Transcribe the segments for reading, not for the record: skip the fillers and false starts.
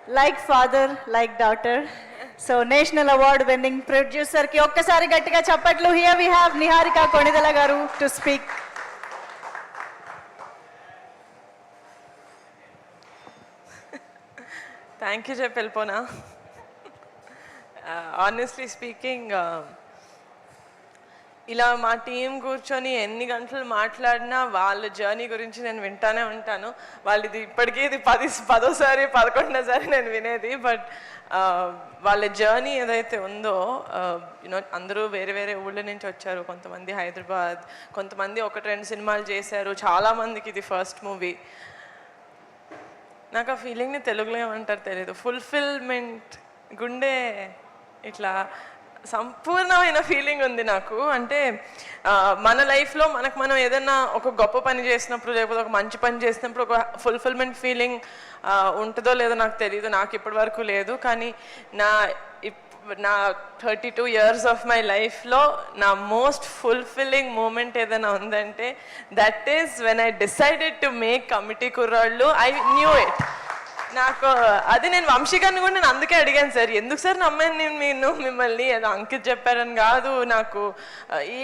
like father, like daughter. So national award winning producer ki okkasari gattiga chappatlu. Here we have Niharika Konidala garu to speak. Thank you, Pelpona. Honestly speaking, ఇలా మా team కూర్చొని ఎన్ని గంటలు మాట్లాడినా వాళ్ళ journey గురించి నేను వింటానే ఉంటాను. వాళ్ళది ఇప్పటికీ ఇది 10వ సారి 11వ సారి నేను వినేది. బట్ వాళ్ళ జర్నీ ఏదైతే ఉందో యూనో అందరూ వేరే వేరే ఊళ్ళ నుంచి వచ్చారు. కొంతమంది హైదరాబాద్, కొంతమంది 1-2 సినిమాలు చేశారు. చాలామందికి ఇది ఫస్ట్ మూవీ. నాకు ఆ ఫీలింగ్ని తెలుగులో ఏమంటారు తెలియదు. ఫుల్ఫిల్మెంట్, గుండె ఇట్లా సంపూర్ణమైన ఫీలింగ్ ఉంది నాకు. అంటే మన లైఫ్లో మనకు మనం ఏదైనా ఒక గొప్ప పని చేసినప్పుడు, లేకపోతే ఒక మంచి పని చేసినప్పుడు ఒక ఫుల్ఫిల్మెంట్ ఫీలింగ్ ఉంటుందో లేదో నాకు తెలియదు. నాకు ఇప్పటి వరకు లేదు. కానీ నా 32 years ఆఫ్ మై లైఫ్లో నా మోస్ట్ ఫుల్ఫిల్లింగ్ మూమెంట్ ఏదైనా ఉందంటే that is when I decided to make Committee Kurrollu. I knew it. నాకు అది నేను వంశీ గారిని కూడా నేను అందుకే అడిగాను, సార్ ఎందుకు సార్ నమ్మాను నేను మిమ్మల్ని, ఏదో అంకిత్ చెప్పారని కాదు, నాకు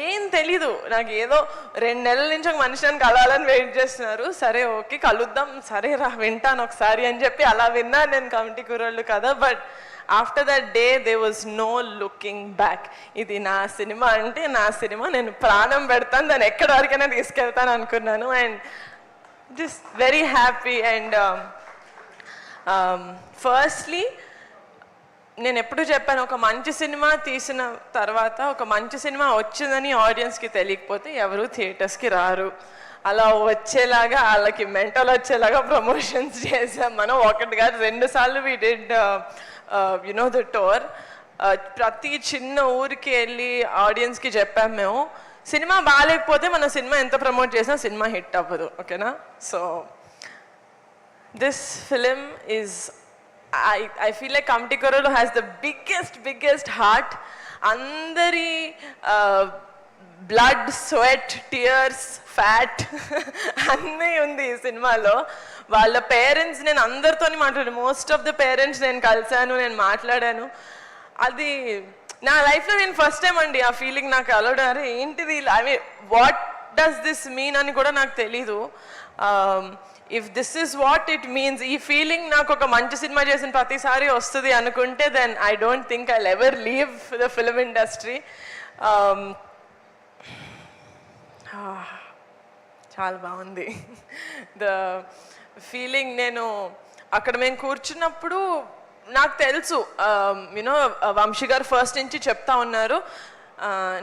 ఏం తెలీదు. నాకు ఏదో 2 నెలల నుంచి ఒక మనిషిని కలవాలని వెయిట్ చేస్తున్నారు. సరే ఓకే కలుద్దాం, సరే రా వింటాను ఒకసారి అని చెప్పి అలా విన్నాను నేను కమిటీ కుర్రాళ్ళు కదా. But after that day there was no looking back. ఇది నా సినిమా అంటే నా సినిమా, నేను ప్రాణం పెడతాను, దాన్ని ఎక్కడి వరకైనా తీసుకెళ్తాను అనుకున్నాను. And just very happy. And firstly నేను ఎప్పుడు చెప్పాను, ఒక మంచి సినిమా తీసిన తర్వాత, ఒక మంచి సినిమా వచ్చిందని ఆడియన్స్కి తెలియకపోతే ఎవరు థియేటర్స్కి రారు. అలా వచ్చేలాగా వాళ్ళకి మెంటల్ వచ్చేలాగా ప్రమోషన్స్ చేసాం మనం. 1 కాదు 2 సార్లు we did you know the tour. ప్రతి చిన్న ఊరికి వెళ్ళి ఆడియన్స్కి చెప్పాం మేము, సినిమా బాగాలేకపోతే మన సినిమా ఎంత ప్రమోట్ చేసినా సినిమా హిట్ అవ్వదు. ఓకేనా? So this film is, I feel like Kamti Korolu has the biggest heart. Andari blood, sweat, tears, fat అన్నీ ఉంది ఈ సినిమాలో. వాళ్ళ పేరెంట్స్ నేను అందరితోని మాట్లాడాను. మోస్ట్ ఆఫ్ ద పేరెంట్స్ నేను కలిసాను, నేను మాట్లాడాను. అది నా లైఫ్లో నేను ఫస్ట్ టైం అండి ఆ ఫీలింగ్ నాకు అలవడారు. ఏంటిది, I mean what does this mean అని కూడా నాకు తెలీదు. If this is what it means, ఈ ఫీలింగ్ నాకు ఒక మంచి సినిమా చేసిన ప్రతిసారి వస్తుంది అనుకుంటే, then I don't think I'll ever leave the film industry. చాలా బాగుంది ద ఫీలింగ్. నేను అక్కడ మేము కూర్చున్నప్పుడు నాకు తెలుసు, యూనో వంశీ గారు ఫస్ట్ నుంచి చెప్తా ఉన్నారు,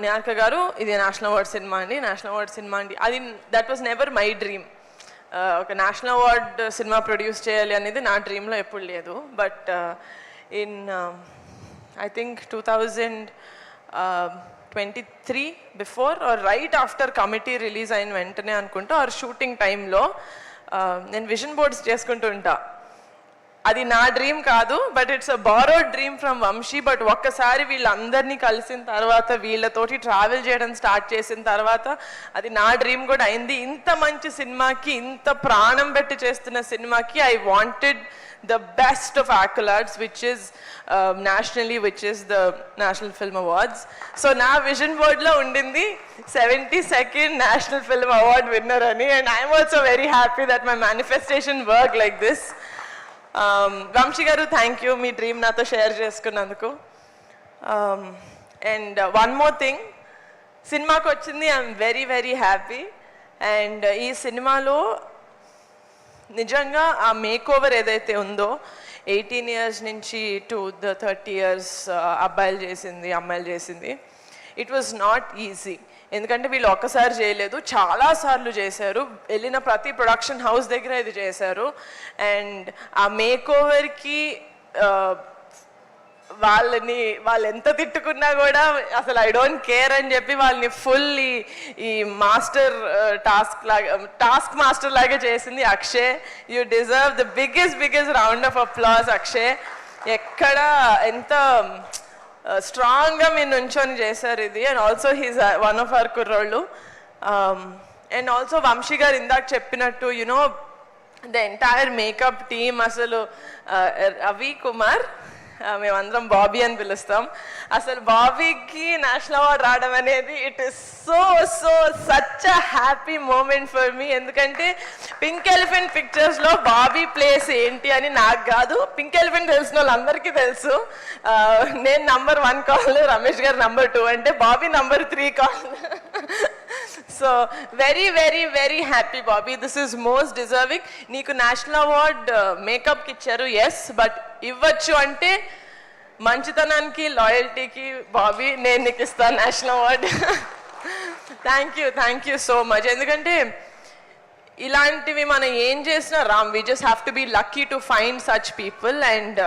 నిహారిక గారు ఇది నేషనల్ అవార్డ్ సినిమా అండి, నేషనల్ అవార్డ్ సినిమా అండి. అది that was never my dream. ఒక నేషనల్ అవార్డ్ సినిమా ప్రొడ్యూస్ చేయాలి అనేది నా డ్రీమ్లో ఎప్పుడు లేదు. But in I think 2023 before or right after Committee release అయిన వెంటనే అనుకుంటా, ఆర్ షూటింగ్ టైంలో నేను విజన్ బోర్డ్స్ చేసుకుంటూ ఉంటా. అది నా డ్రీమ్ కాదు, but it's a borrowed dream from Vamshi. But ఒక్కసారి వీళ్ళందరినీ కలిసిన తర్వాత, వీళ్ళతోటి ట్రావెల్ చేయడం స్టార్ట్ చేసిన తర్వాత అది నా డ్రీమ్ కూడా అయింది. ఇంత మంచి సినిమాకి, ఇంత ప్రాణం పెట్టి చేస్తున్న సినిమాకి I wanted the best of accolades, which is nationally, which is the National Film Awards. So నా విజన్ బోర్డ్లో ఉండింది 72nd National Film Award winner అని. And I'm also very happy that my manifestation worked like this. Vamsi గారు thank you, me dream నాతో share చేసుకున్నందుకు. And one more thing, సినిమాకి వచ్చింది, I'm very happy. And ఈ సినిమాలో నిజంగా ఆ మేక్ ఓవర్ ఏదైతే ఉందో, 18 years నుంచి టు ద 30 years అబ్బాయిలు చేసింది, అమ్మాయిలు చేసింది, ఇట్ వాజ్ నాట్ ఈజీ. ఎందుకంటే వీళ్ళు ఒక్కసారి చేయలేదు, చాలాసార్లు చేశారు. వెళ్ళిన ప్రతి ప్రొడక్షన్ హౌస్ దగ్గర ఇది చేశారు. అండ్ ఆ మేక్ ఓవర్కి వాళ్ళు ఎంత తిట్టుకున్నా కూడా అసలు ఐ డోంట్ కేర్ అని చెప్పి వాళ్ళని ఫుల్ ఈ మాస్టర్ టాస్క్ మాస్టర్ లాగా చేసింది Akshay. You deserve the biggest round of applause Akshay. ఎక్కడ ఎంత స్ట్రాంగ్గా మీరు నుంచొని చేశారు ఇది. And also he's one of our కుర్రోళ్ళు. అండ్ ఆల్సో వంశీ గారు ఇందాక చెప్పినట్టు, you know the entire makeup team అసలు రవి కుమార్ మేమందరం బాబీ అని పిలుస్తాం. అసలు బాబీకి నేషనల్ అవార్డ్ రావడం అనేది it is so so such a happy moment for me. ఎందుకంటే పింక్ ఎలిఫెంట్ పిక్చర్స్లో బాబీ ప్లేస్ ఏంటి అని నాకు కాదు, పింక్ ఎలిఫెంట్ తెలిసిన వాళ్ళందరికీ తెలుసు. నేను నంబర్ 1 కాల్, రమేష్ గారు నంబర్ 2 అంటే Bobby number 3 call. So very very very happy Bobby, this is most deserving. నీకు నేషనల్ అవార్డ్ మేకప్కి ఇచ్చారు, ఎస్, బట్ ఇవ్వచ్చు అంటే మంచితనానికి లాయల్టీకి బాబీ నేను నీకు ఇస్తాను national award. Thank you so much. ఎందుకంటే ఇలాంటివి మనం ఏం చేసినా Ram, we just have to be lucky to find such people. And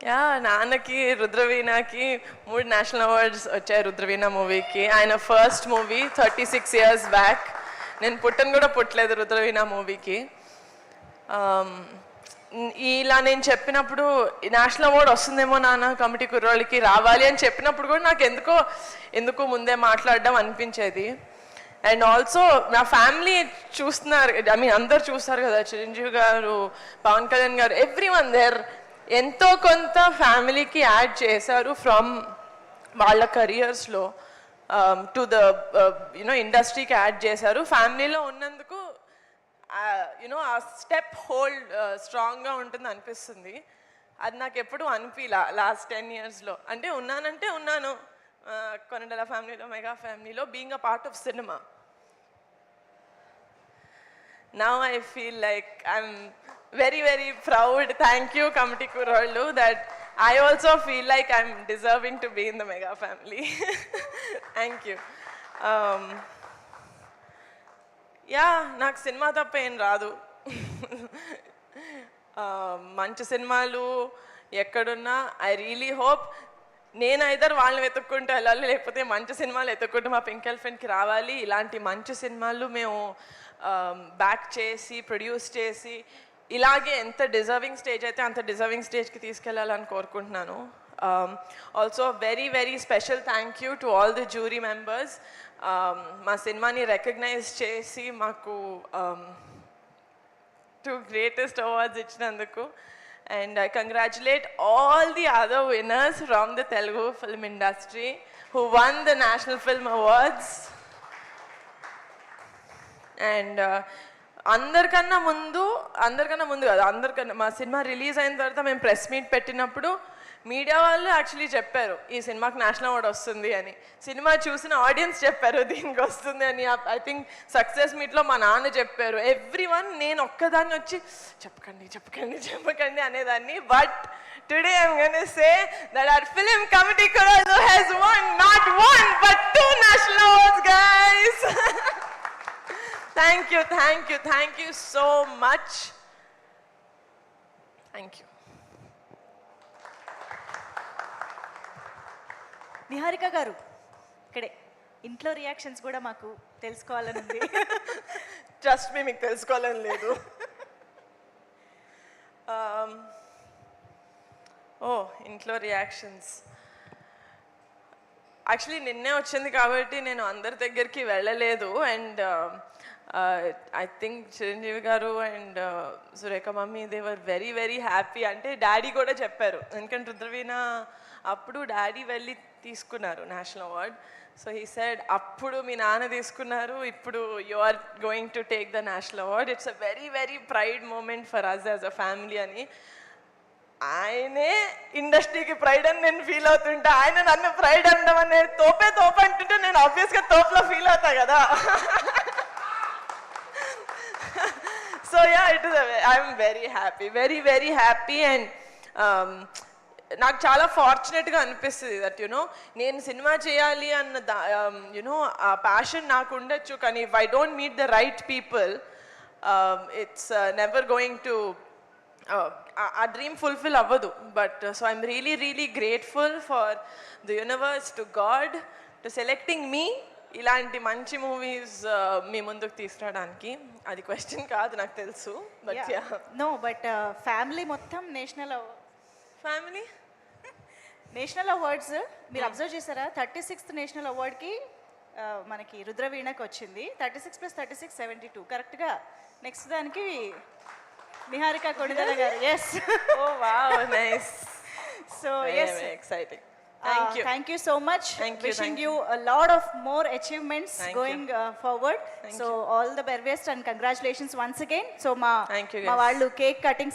yeah, నాన్నకి రుద్రవీణకి 3 నేషనల్ అవార్డ్స్ వచ్చాయి రుద్రవీణ మూవీకి. ఆయన ఫస్ట్ మూవీ 36 years బ్యాక్. నేను కూడా పుట్టలేదు రుద్రవీణ మూవీకి. ఇలా నేను చెప్పినప్పుడు నేషనల్ అవార్డ్ వస్తుందేమో నాన్న కమిటీ కుర్రోళ్ళకి రావాలి అని చెప్పినప్పుడు కూడా నాకు ఎందుకు ముందే మాట్లాడడం అనిపించేది. అండ్ ఆల్సో నా ఫ్యామిలీ చూస్తున్నారు, ఐ మీన్ అందరు చూస్తారు కదా, చిరంజీవి గారు, పవన్ కళ్యాణ్ గారు, ఎవ్రీవన్ దేర్ ఎంతో కొంత ఫ్యామిలీకి యాడ్ చేశారు ఫ్రమ్ వాళ్ళ కెరియర్స్లో టు ద ఇండస్ట్రీకి యాడ్ చేశారు. ఫ్యామిలీలో ఉన్నందుకు ఆ స్టెప్ హోల్డ్ స్ట్రాంగ్గా ఉంటుంది అనిపిస్తుంది. అది నాకు ఎప్పుడు అనిపించలా లాస్ట్ 10 yearsలో. అంటే ఉన్నాను కొనిదెల ఫ్యామిలీలో, మెగా ఫ్యామిలీలో, being a part of cinema. Now I feel like I'm very very proud. Thank you Committee Kurollu, that I also feel like I'm deserving to be in the Mega family. Thank you. నాకు cinema తప్ప ఏం రాదు. మంచి సినిమాలు ఎక్కడున్నా I really hope నేను either వాళ్ళని వెతుక్కుంటూ వెళ్ళాలి, లేకపోతే మంచి సినిమాలు వెతుక్కుంటూ మా పింక్ ఎలిఫెంట్కి రావాలి. ఇలాంటి మంచి సినిమాలు మేము బ్యాక్ చేసి ప్రొడ్యూస్ చేసి ఇలాగే ఎంత డిజర్వింగ్ స్టేజ్ అయితే అంత డిజర్వింగ్ స్టేజ్కి తీసుకెళ్ళాలని కోరుకుంటున్నాను. Also very very special thank you to all the jury members. మా సినిమాని రికగ్నైజ్ చేసి మాకు 2 greatest awards ఇచ్చినందుకు. And I congratulate all the other winners from the Telugu film industry who won the National Film Awards. And అందరికన్నా ముందు కాదు, మా cinema release అయిన తర్వాత మేము ప్రెస్ మీట్ పెట్టినప్పుడు మీడియా వాళ్ళు యాక్చువల్లీ చెప్పారు ఈ సినిమాకి నేషనల్ అవార్డ్ వస్తుంది అని. సినిమా చూసిన ఆడియన్స్ చెప్పారు దీనికి వస్తుంది అని. ఐ థింక్ సక్సెస్ మీట్లో మా నాన్న చెప్పారు. ఎవ్రీవన్, నేను ఒక్కదాన్ని వచ్చి చెప్పకండి అనేదాన్ని. But today I'm gonna say that our film committee Kurollu has won not 1 but 2 national awards, guys. Thank you so much. Thank you. Niharika గారు, ఇక్కడే ఇంట్లో రియాక్షన్స్ కూడా మాకు తెలుసుకోవాలని ఉంది. ట్రస్ట్ మీ, మీకు తెలుసుకోవాలని లేదు. ఇంట్లో రియాక్షన్స్ యాక్చువల్లీ నిన్నే వచ్చింది కాబట్టి నేను అందరి దగ్గరికి వెళ్ళలేదు. అండ్ ఐ థింక్ చిరంజీవి గారు and Surekha mummy they were very very happy. అంటే డాడీ కూడా చెప్పారు, ఎందుకంటే రుద్రవీణ అప్పుడు డాడీ వెళ్ళి తీసుకున్నారు national award. So he said అప్పుడు మీ నాన్న తీసుకున్నారు, ఇప్పుడు you are going to take the national award. It's a very very pride moment for us as a family అని. ఆయనే ఇండస్ట్రీకి ప్రైడ్ అని నేను ఫీల్ అవుతుంటా, ఆయన నన్ను ప్రైడ్ అంటామని నేను తోపే అంటుంటే నేను ఆబ్వియస్గా తోపులో ఫీల్ అవుతా కదా. So yeah, it is I'm very very happy. And నాకు చాలా ఫార్చునేట్గా అనిపిస్తుంది దట్ నేను సినిమా చేయాలి అన్న ఆ ప్యాషన్ నాకు ఉండొచ్చు, కానీ if I don't meet the right people it's never going to ఆ డ్రీమ్ ఫుల్ఫిల్ అవ్వదు. But so I'm really really grateful for the universe, to God, to selecting me ఇలాంటి మంచి మూవీస్ మీ ముందుకు తీసుకురావడానికి. అది క్వశ్చన్ కాదు నాకు తెలుసు. బట్ బట్ ఫ్యామిలీ మొత్తం నేషనల్ అవార్డ్స్ మీరు అబ్జర్వ్ చేశారా? 36th నేషనల్ అవార్డ్కి మనకి రుద్రవీణకి వచ్చింది 36 + 36 72 కరెక్ట్గా నెక్స్ట్ దానికి నిహారిక కొణిదెల గారు yes oh wow nice so yes exciting thank you thank you so much Thank you, wishing thank you a lot of more achievements Thank going forward so all the very best and congratulations once again so మా Thank you, మా guys. వాళ్ళు cake cutting